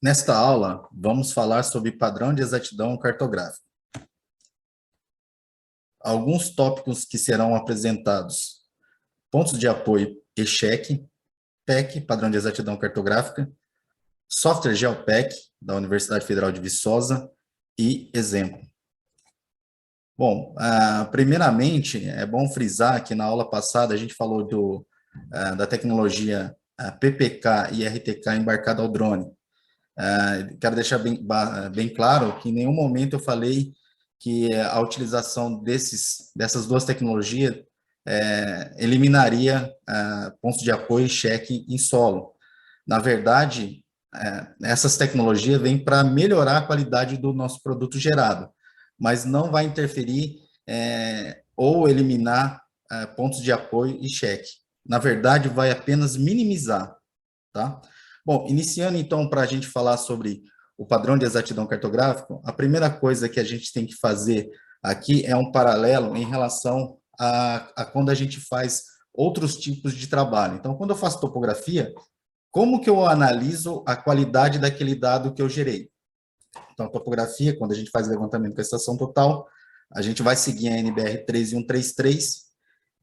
Nesta aula, vamos falar sobre padrão de exatidão cartográfica. Alguns tópicos que serão apresentados: pontos de apoio ECHEC, PEC, padrão de exatidão cartográfica, software GeoPEC, da Universidade Federal de Viçosa, e exemplo. Bom, primeiramente, é bom frisar que na aula passada a gente falou da tecnologia PPK e RTK embarcada ao drone. Quero deixar bem claro que em nenhum momento eu falei que a utilização dessas duas tecnologias eliminaria pontos de apoio e cheque em solo. Na verdade, essas tecnologias vêm para melhorar a qualidade do nosso produto gerado, mas não vai interferir ou eliminar pontos de apoio e cheque. Na verdade, vai apenas minimizar, tá? Bom, iniciando então para a gente falar sobre o padrão de exatidão cartográfico, a primeira coisa que a gente tem que fazer aqui é um paralelo em relação a quando a gente faz outros tipos de trabalho. Então, quando eu faço topografia, como que eu analiso a qualidade daquele dado que eu gerei? Então, a topografia, quando a gente faz levantamento com a estação total, a gente vai seguir a NBR 13133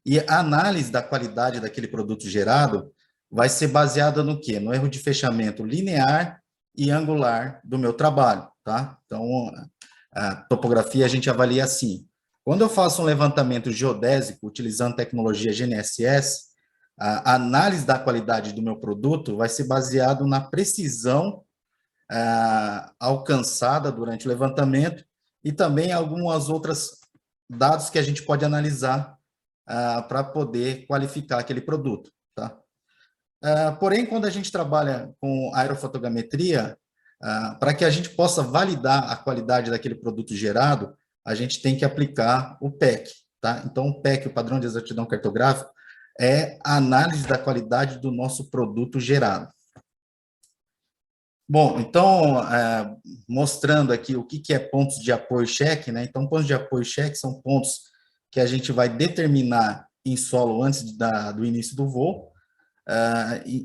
e a análise da qualidade daquele produto gerado vai ser baseada no quê? No erro de fechamento linear e angular do meu trabalho, tá? Então, a topografia a gente avalia assim. Quando eu faço um levantamento geodésico utilizando tecnologia GNSS, a análise da qualidade do meu produto vai ser baseado na precisão alcançada durante o levantamento e também algumas outras dados que a gente pode analisar para poder qualificar aquele produto, tá? Porém, quando a gente trabalha com aerofotogrametria, para que a gente possa validar a qualidade daquele produto gerado, a gente tem que aplicar o PEC, tá? Então, o PEC, o padrão de exatidão cartográfica, é a análise da qualidade do nosso produto gerado. Bom, então, mostrando aqui o que é pontos de apoio cheque, né? Então, pontos de apoio cheque são pontos que a gente vai determinar em solo antes do início do voo.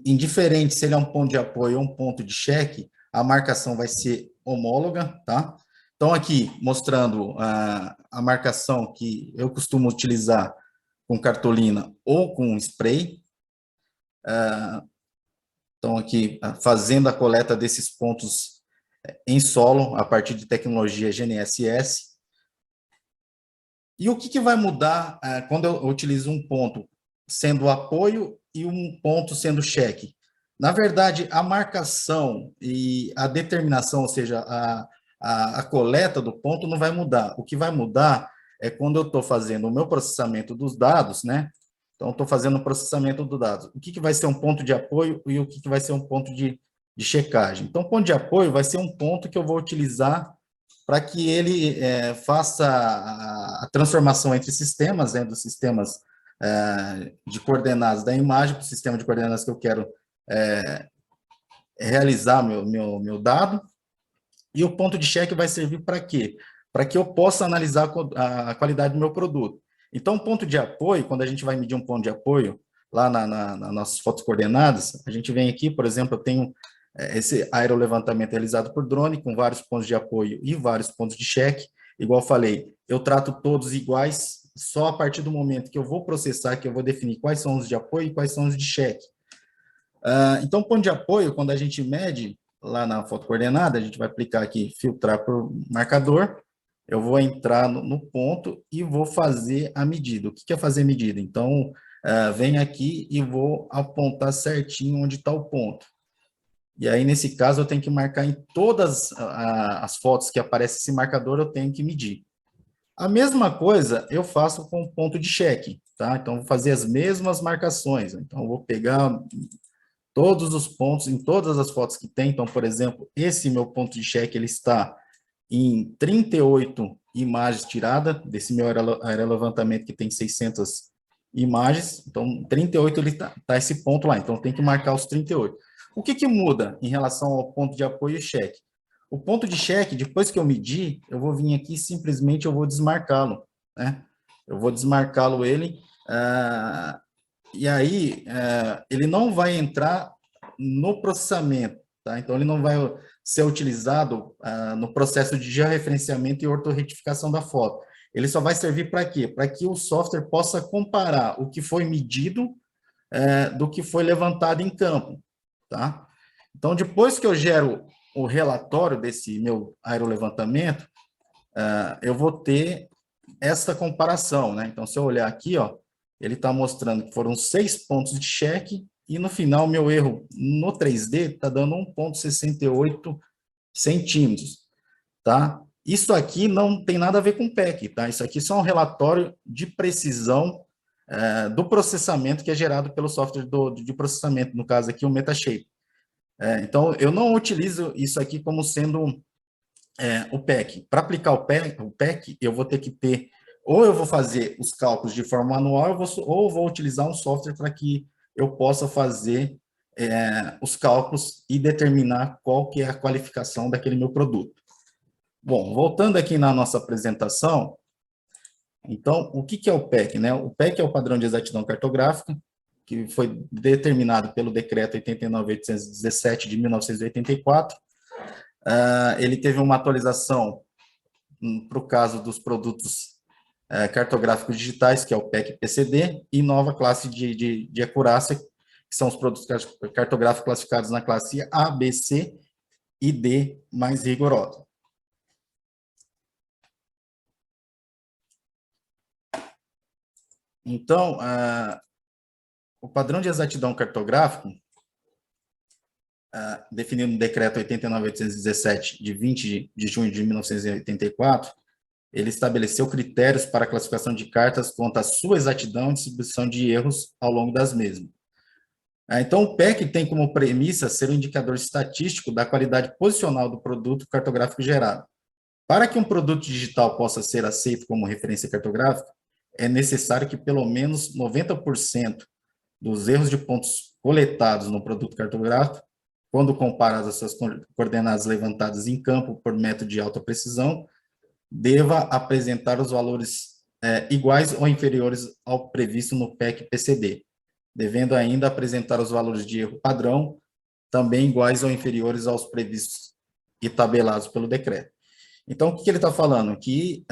Indiferente se ele é um ponto de apoio ou um ponto de cheque, a marcação vai ser homóloga, tá? Então, aqui, mostrando a marcação que eu costumo utilizar com cartolina ou com spray. Então, aqui, fazendo a coleta desses pontos em solo, a partir de tecnologia GNSS. E o que vai mudar quando eu utilizo um ponto sendo apoio e um ponto sendo cheque? Na verdade, a marcação e a determinação, ou seja, a coleta do ponto não vai mudar. O que vai mudar é quando eu estou fazendo o meu processamento dos dados, né? Então, estou fazendo o processamento dos dados. O que vai ser um ponto de apoio e o que vai ser um ponto de checagem? Então, ponto de apoio vai ser um ponto que eu vou utilizar para que ele faça a transformação entre sistemas, né, dos sistemas de coordenadas da imagem para o sistema de coordenadas que eu quero realizar meu dado. E o ponto de cheque vai servir para quê? Para que eu possa analisar a qualidade do meu produto. Então, o ponto de apoio, quando a gente vai medir um ponto de apoio, lá nas nossas fotos coordenadas, a gente vem aqui, por exemplo, eu tenho esse aerolevantamento realizado por drone, com vários pontos de apoio e vários pontos de cheque. Igual eu falei, eu trato todos iguais, só a partir do momento que eu vou processar, que eu vou definir quais são os de apoio e quais são os de cheque. Então, ponto de apoio, quando a gente mede lá na foto coordenada, a gente vai aplicar aqui, filtrar por marcador, eu vou entrar no ponto e vou fazer a medida. O que é fazer medida? Então, venho aqui e vou apontar certinho onde está o ponto. E aí, nesse caso, eu tenho que marcar em todas as fotos que aparece esse marcador, eu tenho que medir. A mesma coisa eu faço com o ponto de cheque, tá? Então, vou fazer as mesmas marcações. Então, eu vou pegar todos os pontos, em todas as fotos que tem. Então, por exemplo, esse meu ponto de cheque, ele está em 38 imagens tiradas, desse meu aerolevantamento que tem 600 imagens. Então, 38 ele tá esse ponto lá. Então, tem que marcar os 38. O que muda em relação ao ponto de apoio e cheque? O ponto de cheque, depois que eu medir, eu vou vir aqui e simplesmente eu vou desmarcá-lo, né? Eu vou desmarcá-lo ele, e aí ele não vai entrar no processamento, tá? Então, ele não vai ser utilizado no processo de georreferenciamento e ortorretificação da foto. Ele só vai servir para quê? Para que o software possa comparar o que foi medido do que foi levantado em campo, tá? Então, depois que eu gero o relatório desse meu aerolevantamento, eu vou ter essa comparação, né? Então, se eu olhar aqui, ó, ele está mostrando que foram 6 pontos de cheque e no final meu erro no 3D está dando 1,68 centímetros, tá? Isso aqui não tem nada a ver com PEC, tá? Isso aqui é só um relatório de precisão do processamento que é gerado pelo software de processamento, no caso aqui o Metashape. Então, eu não utilizo isso aqui como sendo o PEC. Para aplicar o PEC, eu vou ter que ter, ou eu vou fazer os cálculos de forma manual, ou vou utilizar um software para que eu possa fazer os cálculos e determinar qual que é a qualificação daquele meu produto. Bom, voltando aqui na nossa apresentação, então, o que é o PEC, né? O PEC é o padrão de exatidão cartográfica, que foi determinado pelo decreto 89.817 de 1984. Ele teve uma atualização para o caso dos produtos cartográficos digitais, que é o PEC-PCD, e nova classe de acurácia, que são os produtos cartográficos classificados na classe A, B, C e D mais rigorosa. Então, o padrão de exatidão cartográfico, definido no decreto 89.817, de 20 de junho de 1984, ele estabeleceu critérios para a classificação de cartas quanto à sua exatidão e distribuição de erros ao longo das mesmas. Então, o PEC tem como premissa ser um indicador estatístico da qualidade posicional do produto cartográfico gerado. Para que um produto digital possa ser aceito como referência cartográfica, é necessário que pelo menos 90% dos erros de pontos coletados no produto cartográfico, quando comparados às suas coordenadas levantadas em campo por método de alta precisão, deva apresentar os valores iguais ou inferiores ao previsto no PEC-PCD, devendo ainda apresentar os valores de erro padrão, também iguais ou inferiores aos previstos e tabelados pelo decreto. Então, o que ele está falando? Que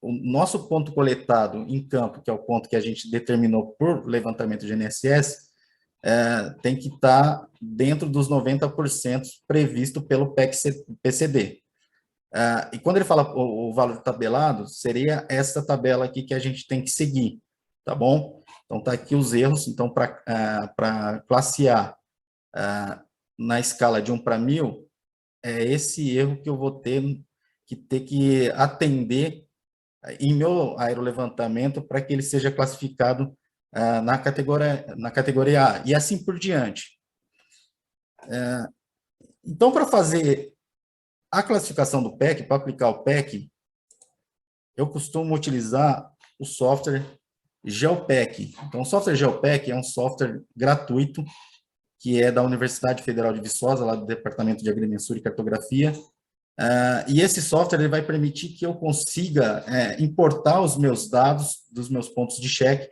o nosso ponto coletado em campo, que é o ponto que a gente determinou por levantamento de GNSS, tem que estar dentro dos 90% previsto pelo PEC-PCD. E quando ele fala o valor tabelado, seria essa tabela aqui que a gente tem que seguir, tá bom? Então, tá aqui os erros. Então, para classe A, na escala de 1 para 1000, é esse erro que eu vou ter que atender em meu aerolevantamento para que ele seja classificado na categoria A, e assim por diante. Então, para fazer a classificação do PEC, para aplicar o PEC, eu costumo utilizar o software GeoPEC. Então, o software GeoPEC é um software gratuito, que é da Universidade Federal de Viçosa, lá do Departamento de Agrimensura e Cartografia. E esse software ele vai permitir que eu consiga importar os meus dados dos meus pontos de cheque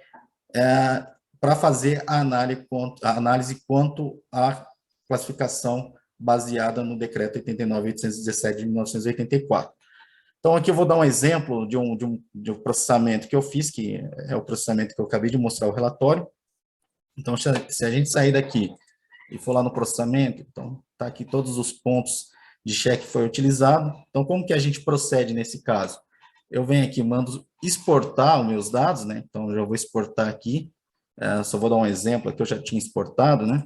para fazer a análise quanto à classificação baseada no decreto 89.817 de 1984. Então, aqui eu vou dar um exemplo de um processamento que eu fiz, que é o processamento que eu acabei de mostrar o relatório. Então, se a gente sair daqui e for lá no processamento, então, está aqui todos os pontos de cheque que foi utilizado. Então, como que a gente procede nesse caso? Eu venho aqui, mando exportar os meus dados, né? Então, eu já vou exportar aqui. Só vou dar um exemplo aqui, eu já tinha exportado, né?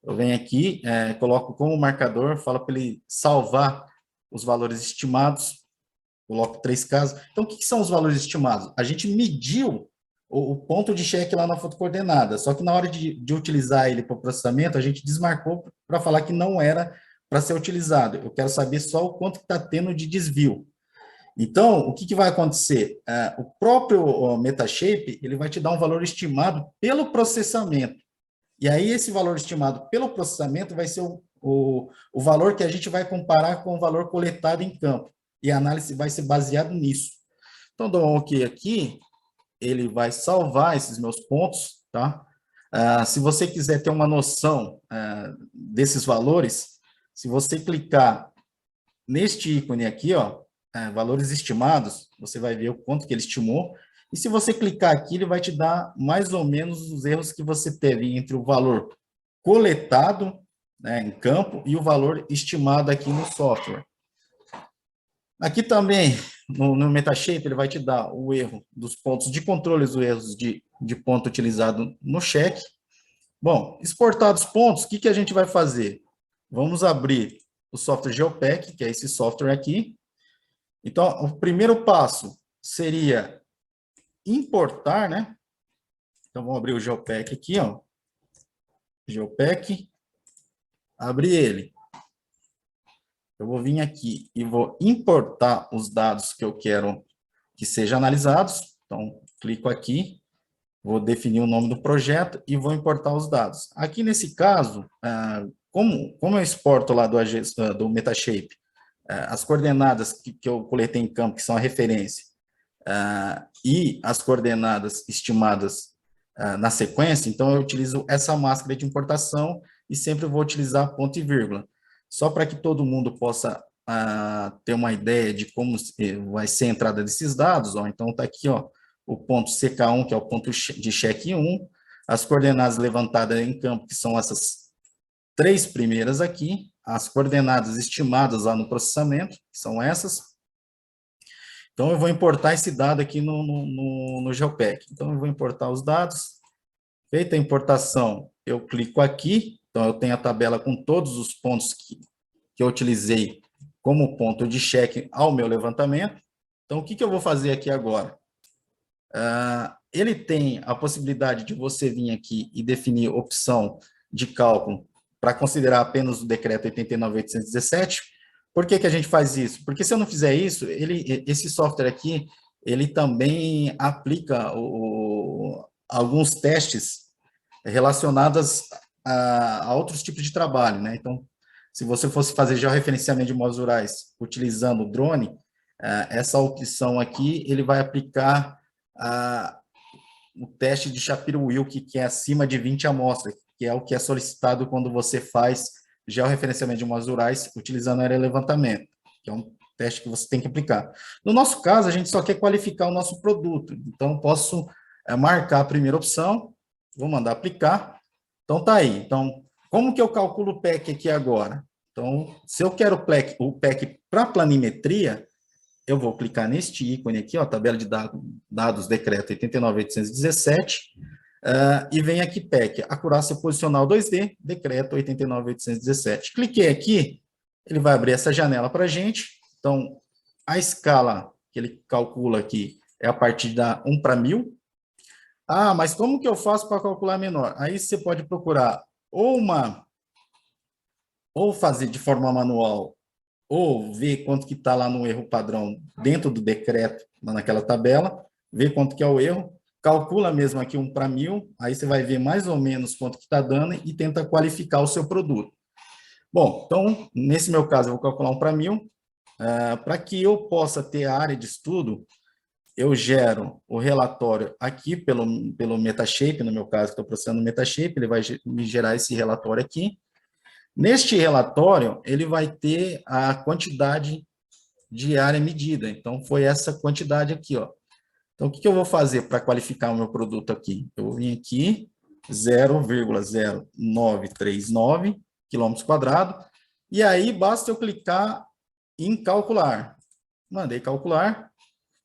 Eu venho aqui, coloco como marcador, falo para ele salvar os valores estimados, coloco 3 casos. Então, o que são os valores estimados? A gente mediu o ponto de cheque lá na fotocoordenada, só que na hora de utilizar ele para o processamento, a gente desmarcou para falar que não era para ser utilizado. Eu quero saber só o quanto está tendo de desvio. Então, o que vai acontecer? O próprio Metashape, ele vai te dar um valor estimado pelo processamento. E aí, esse valor estimado pelo processamento vai ser o valor que a gente vai comparar com o valor coletado em campo. E a análise vai ser baseada nisso. Então, dou um OK aqui, ele vai salvar esses meus pontos, tá? Se você quiser ter uma noção desses valores, Se você clicar neste ícone aqui, ó, valores estimados, você vai ver o quanto que ele estimou. E se você clicar aqui, ele vai te dar mais ou menos os erros que você teve entre o valor coletado, né, em campo e o valor estimado aqui no software. Aqui também, no Metashape, ele vai te dar o erro dos pontos de controle, os erros de ponto utilizado no cheque. Bom, exportados pontos, o que a gente vai fazer? Vamos abrir o software Geopack, que é esse software aqui. Então, o primeiro passo seria importar, né? Então, vamos abrir o Geopack aqui, ó. Geopack, abrir ele. Eu vou vir aqui e vou importar os dados que eu quero que sejam analisados. Então, clico aqui, vou definir o nome do projeto e vou importar os dados. Aqui, nesse caso, como eu exporto lá do Metashape, as coordenadas que eu coletei em campo, que são a referência, e as coordenadas estimadas na sequência, então eu utilizo essa máscara de importação e sempre vou utilizar ponto e vírgula. Só para que todo mundo possa ter uma ideia de como vai ser a entrada desses dados, ó, então está aqui, ó, o ponto CK1, que é o ponto de cheque 1, as coordenadas levantadas em campo, que são essas 3 primeiras aqui, as coordenadas estimadas lá no processamento, que são essas. Então, eu vou importar esse dado aqui no Geopack. Então, eu vou importar os dados. Feita a importação, eu clico aqui. Então, eu tenho a tabela com todos os pontos que eu utilizei como ponto de cheque ao meu levantamento. Então, o que eu vou fazer aqui agora? Ele tem a possibilidade de você vir aqui e definir opção de cálculo para considerar apenas o decreto 89.817. Por que a gente faz isso? Porque se eu não fizer isso, esse software aqui, ele também aplica alguns testes relacionados a outros tipos de trabalho, né? Então, se você fosse fazer georreferenciamento de módulos rurais utilizando o drone, essa opção aqui, ele vai aplicar o teste de Shapiro-Wilk, que é acima de 20 amostras, que é o que é solicitado quando você faz georreferenciamento de módulos rurais utilizando área de levantamento, que é um teste que você tem que aplicar. No nosso caso, a gente só quer qualificar o nosso produto, então posso marcar a primeira opção, vou mandar aplicar, então tá aí. Então, como que eu calculo o PEC aqui agora? Então, se eu quero o PEC para planimetria, eu vou clicar neste ícone aqui, ó, tabela de dados, decreto 89.817, e vem aqui PEC, acurácia posicional 2D, decreto 89.817. Cliquei aqui, ele vai abrir essa janela para a gente. Então, a escala que ele calcula aqui é a partir da 1/1000. Mas como que eu faço para calcular menor? Aí você pode procurar ou fazer de forma manual, ou ver quanto que está lá no erro padrão dentro do decreto, naquela tabela, ver quanto que é o erro, calcula mesmo aqui 1/1000, aí você vai ver mais ou menos quanto que está dando e tenta qualificar o seu produto. Bom, então, nesse meu caso, eu vou calcular 1/1000. Para que eu possa ter a área de estudo, eu gero o relatório aqui pelo Metashape, no meu caso, estou processando o Metashape, ele vai me gerar esse relatório aqui. Neste relatório, ele vai ter a quantidade de área medida. Então, foi essa quantidade aqui, ó. Então, o que eu vou fazer para qualificar o meu produto aqui? Eu vou vir aqui, 0,0939 quilômetros quadrados, e aí basta eu clicar em calcular. Mandei calcular.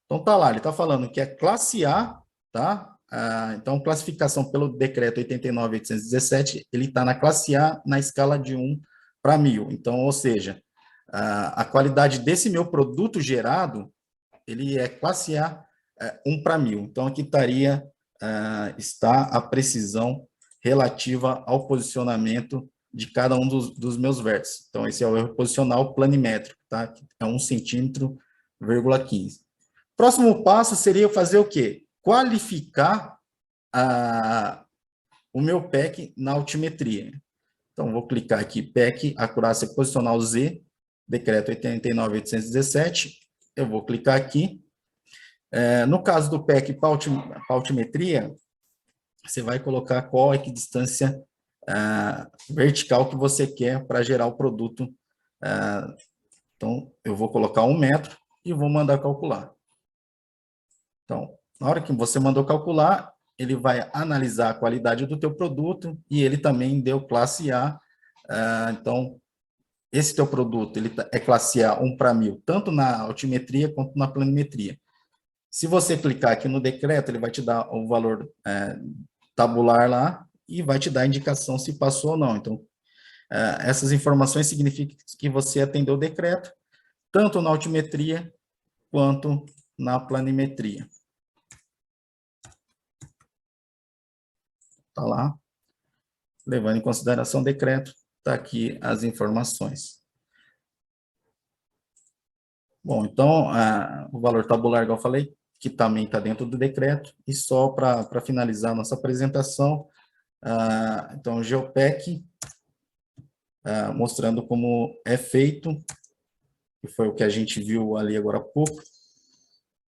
Então, tá lá, ele está falando que é classe A, tá? Então, classificação pelo decreto 89.817, ele está na classe A, na escala de 1/1000. Então, ou seja, a qualidade desse meu produto gerado, ele é classe A, 1/1000. Então, aqui está a precisão relativa ao posicionamento de cada um dos meus vértices. Então, esse é o erro posicional planimétrico, tá? É 1 centímetro,15. Próximo passo seria fazer o quê? Qualificar o meu PEC na altimetria. Então, vou clicar aqui, PEC, acurácia posicional Z, decreto 89.817. Eu vou clicar aqui. No caso do PEC para altimetria, você vai colocar qual equidistância vertical que você quer para gerar o produto Então, eu vou colocar 1 metro e vou mandar calcular. Então, na hora que você mandou calcular, ele vai analisar a qualidade do teu produto e ele também deu classe A. Então, esse teu produto ele é classe A 1 para 1000, tanto na altimetria quanto na planimetria. Se você clicar aqui no decreto, ele vai te dar o valor tabular lá e vai te dar a indicação se passou ou não. Então, essas informações significam que você atendeu o decreto, tanto na altimetria quanto na planimetria. Está lá, levando em consideração o decreto, está aqui as informações. Bom, então, o valor tabular, igual eu falei, que também está dentro do decreto, e só para finalizar a nossa apresentação, então, o GeoPEC, mostrando como é feito, que foi o que a gente viu ali agora há pouco.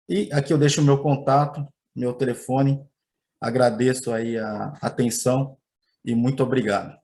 E aqui eu deixo o meu contato, meu telefone, agradeço aí a atenção e muito obrigado.